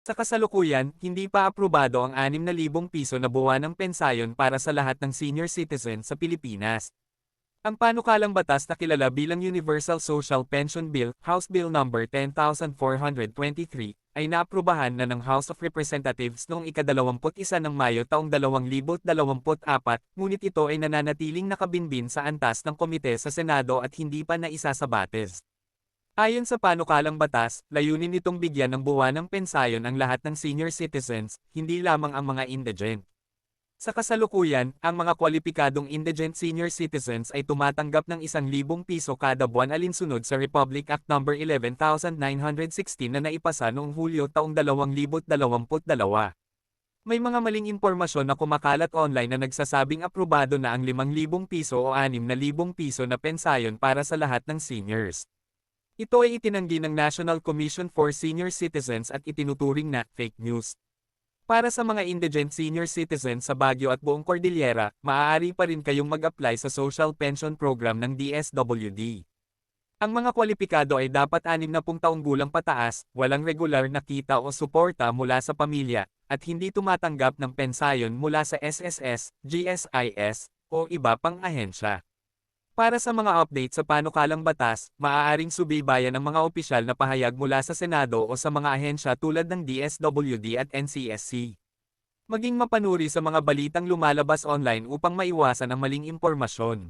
Sa kasalukuyan, hindi pa aprobado ang 6,000 piso na buwanang pensayon para sa lahat ng senior citizen sa Pilipinas. Ang panukalang batas na kilala bilang Universal Social Pension Bill, House Bill No. 10,423, ay naaprubahan na ng House of Representatives noong ika-21 ng Mayo taong 2024, ngunit ito ay nananatiling nakabinbin sa antas ng komite sa Senado at hindi pa naisa sa batas. Ayon sa panukalang batas, layunin nitong bigyan ng buwanang pensayon ang lahat ng senior citizens, hindi lamang ang mga indigent. Sa kasalukuyan, ang mga kwalipikadong indigent senior citizens ay tumatanggap ng 1,000 piso kada buwan alinsunod sa Republic Act No. 11,916 na naipasa noong Hulyo taong 2022. May mga maling impormasyon na kumakalat online na nagsasabing aprobado na ang 5,000 piso o 6,000 piso na pensayon para sa lahat ng seniors. Ito ay itinanggi ng National Commission for Senior Citizens at itinuturing na fake news. Para sa mga indigent senior citizens sa Baguio at buong Cordillera, maaari pa rin kayong mag-apply sa Social Pension Program ng DSWD. Ang mga kwalipikado ay dapat 60 taong gulang pataas, walang regular na kita o suporta mula sa pamilya, at hindi tumatanggap ng pensayon mula sa SSS, GSIS, o iba pang ahensya. Para sa mga update sa panukalang batas, maaaring subaybayan ang mga opisyal na pahayag mula sa Senado o sa mga ahensya tulad ng DSWD at NCSC. Maging mapanuri sa mga balitang lumalabas online upang maiwasan ang maling impormasyon.